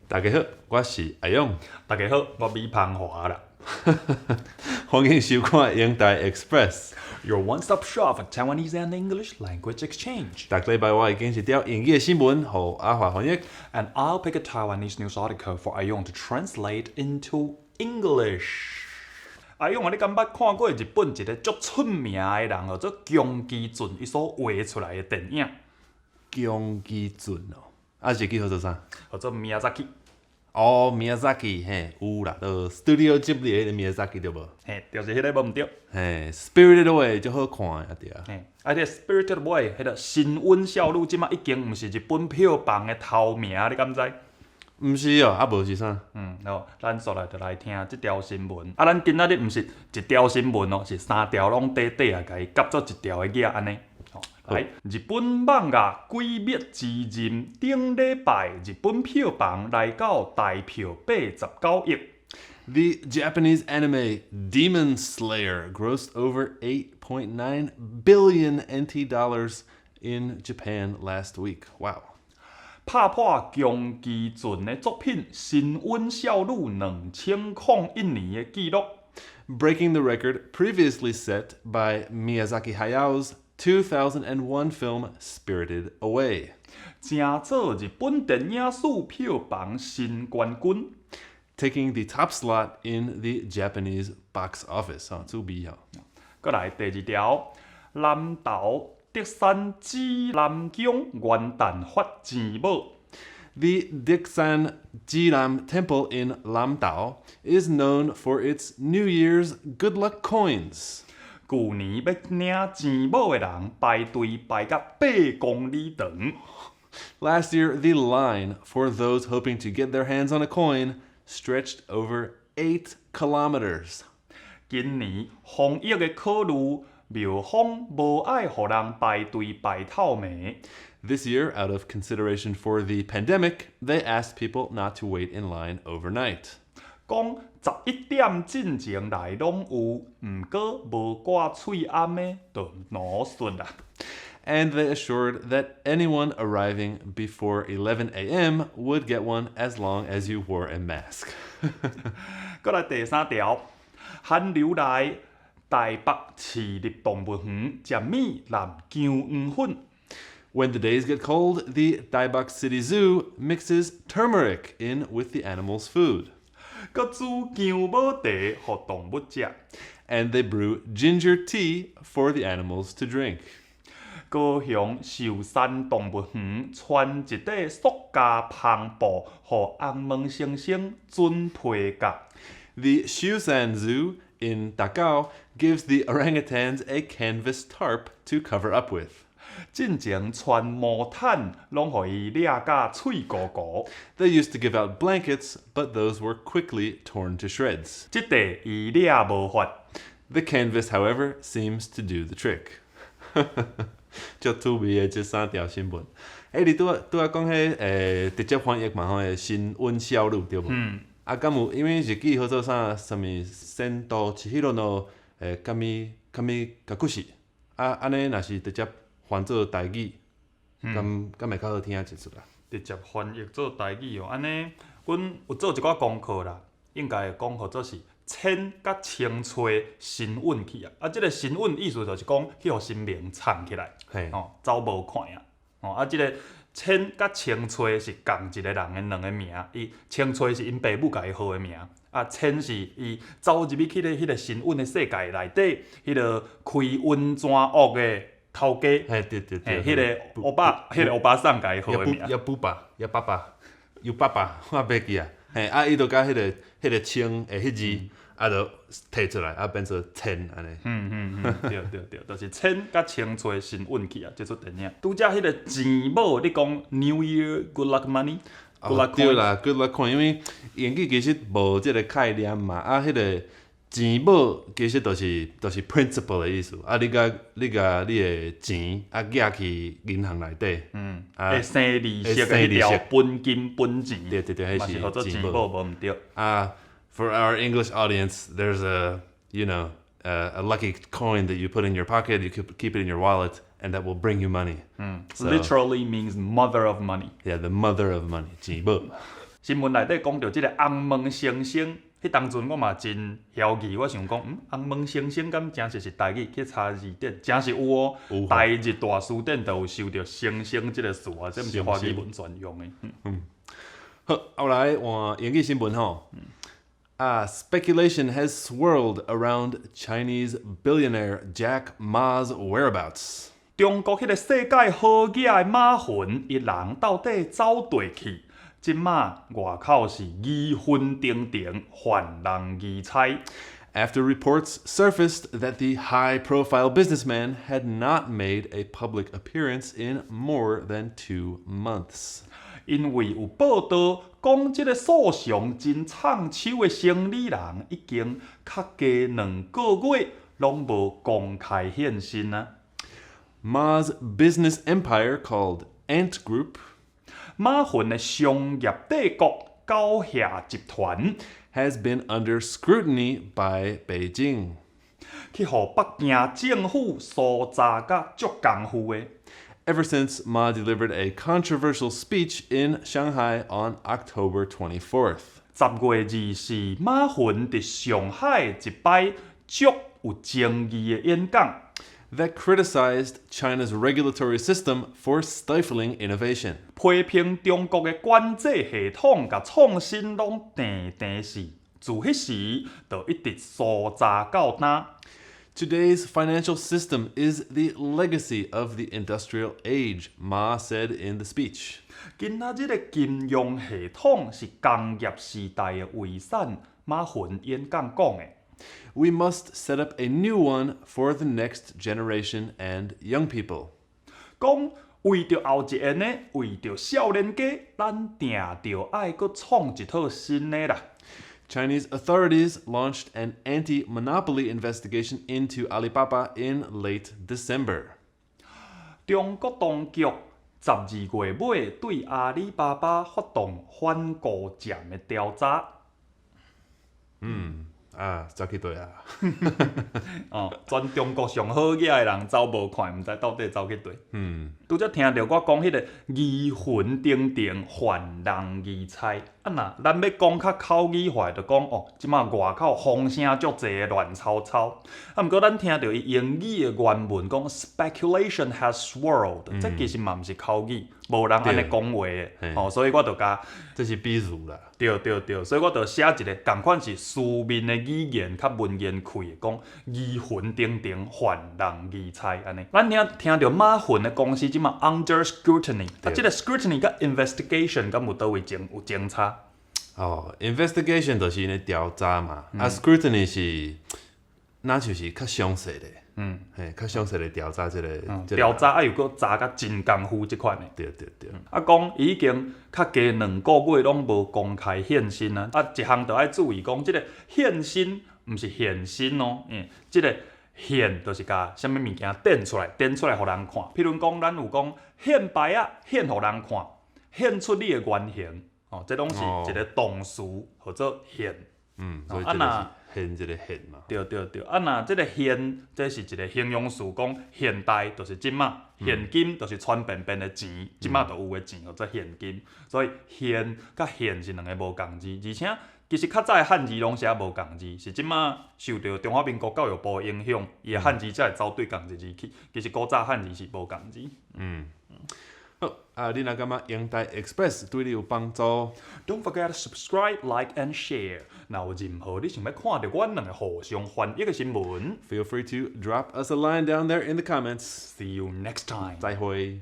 大家好，我是阿勇，大家好，我米芳华啦。欢迎收看英台 Express。Your one-stop shop for Taiwanese and English language exchange. 逐礼拜我会经一条英语的新闻，互阿华翻译。 And I'll pick a Taiwanese news article for Ayong to translate into English. Ayong，你敢捌看过日本一个足出名的人叫做宫崎骏伊所画出来的电影，宫崎骏哦，日记叫做啥？叫做 Miyazaki。哦，Miyazaki，嘿，有啦，都 Studio Ghibli 的 Miyazaki 对无？嘿，就是迄个无毋对。嘿，Spirited Away 就好看的对啊。嘿，这个 Spirited Away，迄个新温少女，即马已经毋是日本票房的头名，你敢知？毋是哦，啊无是啥？好，咱续来就来听即条新闻。咱今仔日毋是一条新闻哦，是3条拢短短啊，甲伊夹做一条的页安尼。来，日本网啊，鬼灭之刃顶礼拜日本票房来到大票89亿。The Japanese anime Demon Slayer grossed over 8.9 billion NT dollars in Japan last week. Wow. 拍破宫崎骏的作品《新温少女》2001年的纪录， Breaking the record previously set by Miyazaki Hayao's 2001 film Spirited Away. 正做日本电影史票房新冠军。Taking the top slot in the Japanese box office. 注意哦。再来第2条，南投德山指南宫元旦发钱宝。The Diksan Jiram Temple in Lamdao is known for its New Year's good luck coins. 去年要领钱宝的人排队排到8公里长。Last year, the line for those hoping to get their hands on a coin stretched over 8 kilometers. 今年防疫的考虑，庙方无爱互人排队排透暝。This year, out of consideration for the pandemic, they asked people not to wait in line overnight. 讲11点进前来拢有，毋过无挂喙暗的就脑顺啦。And they assured that anyone arriving before 11 a.m. would get one as long as you wore a mask. 再来第3条，寒流来台北市立动物园食米淋姜黄粉。When the days get cold, the Daibak City Zoo mixes turmeric in with the animals' food. 佮煮姜母茶予动物食。And they brew ginger tea for the animals to drink. 高雄寿山动物园穿一块塑胶篷布，予红毛猩猩准皮革。The Shusan Zoo in Dachau gives the orangutans a canvas tarp to cover up with. 进前穿毛毯，拢予伊掠甲脆糊糊。They used to give out blankets, but those were quickly torn to shreds. 即块伊掠无法。The canvas, however, seems to do the trick. 足趣味的这3条新闻。你拄啊讲迄直接翻译嘛吼，新温少女对无？敢有因为日记叫做啥？什么仙道千尋の神隠し？安尼若是直接翻做台语，敢会较好听一chút啦？直接翻译做台语哦，安尼，阮有做一寡功课啦，应该会讲，或者是千甲千吹新运气啊。即个新运意思就是讲去互新名藏起来，嘿，走无看啊。即个千甲千吹是共一个人的2个名，伊千吹是因爸母家己号的名，千是伊走入去迄个新运的世界内底，迄个开温泉屋的头家，嘿，对，迄个欧巴桑家己号的名。爸爸，我袂记啊。嘿，伊就甲迄个青的迄字，就摕出来，变做千安尼。对，就是千甲千吹新运气啊！这出电影，拄则迄个钱某，你讲 New Year Good Luck Money，Good Luck 对啦 ，Good luck coin，因为英语其实无即个概念嘛，迄个钱某其实就是 principal 的意思。你甲你的钱寄去银行内底，会生利息的迄条本金本钱，对，嘛是叫做钱某无毋对。For our English audience, there's a lucky coin that you put in your pocket, you keep it in your wallet, and that will bring you money. Literally means mother of money. Yeah, the mother of money. 钱某。新闻内底讲到即个红门先生，迄当阵我嘛真嚣奇，我想讲，红门先生敢真是台语去查字典，真是有哦。有台日大书典都有收到先生即个词啊，这毋是华语文专用的。好，后来换英语新闻吼。Speculation has swirled around Chinese billionaire Jack Ma's whereabouts. 中国迄个世界好野的马云，伊人到底走倒去？即马外口是疑云重重，犯人疑猜。After reports surfaced that the high-profile businessman had not made a public appearance in more than 2 months. 因为有报道讲，即个诉讼真插手的生理人已经较加2个月拢无公开现身啊。Ma's business empire called Ant Group 马云的商业帝国高霞集团 has been under scrutiny by Beijing. 去互北京政府搜查甲足功夫的。Ever since Ma delivered a controversial speech in Shanghai on October 24th. 10月24，马云伫上海一摆足有争议的演讲。That criticized China's regulatory system for stifling innovation. 批评中国的管制系统甲创新拢定是，自迄时就一直搜查到今。Today's financial system is the legacy of the industrial age, Ma said in the speech. 今仔日的金融系统是工业时代的遗产，马云演讲讲的。We must set up a new one for the next generation and young people. 讲为着后一个呢，为着少年家，咱定着爱搁创一套新的啦。Chinese authorities launched an anti-monopoly investigation into Alibaba in late December. 中国当局12月尾对阿里巴巴发动反高占的调查。早起对啊。全中国上好野的人走无看，毋知到底走去佗。拄则听到我讲迄个疑云重重，犯人疑猜。若咱要讲较口语化，就讲即马外口风声足济，乱糟糟。毋过咱听到伊英语的原文讲 ，speculation has swirled，这其实嘛毋是口语，无人安尼讲话的。所以我就甲，这是比如啦。对，所以我就写一个共款是书面的语言，较文言气的，讲疑云重重，犯人疑猜安尼。咱听到马云的公司即马 under scrutiny，即个 scrutiny 甲 investigation 敢有倒位有争差？Investigation 就是咧调查嘛，scrutiny 是那就是较详细的，较详细的调查这个。调查又搁查甲真功夫即款的。对。讲已经较加2个月拢无公开现身啊！一项就爱注意讲，即个现身毋是现身哦，即个现就是甲啥物物件点出来互人看。譬如讲，咱有讲现牌啊，现互人看，现出你的原形。这拢是一个动词，或者现。所以这个是现这个现嘛。对。若这个现，这是一个形容词，讲现代就是即马，现金就是穿便便的钱，即马就有的钱，或者现金。所以现甲现是2个无共字，而且其实较早的汉字拢写无共字，是即马受到中华民国教育部的影响，伊的汉字才会走对共字字去。其实古早汉字是无共字。好，你若感觉英台 Express 对你有帮助 ，Don't forget to subscribe, like and share。若有任何你想要看到阮2个互相翻译的新闻 ，Feel free to drop us a line down there in the comments. See you next time. 再会。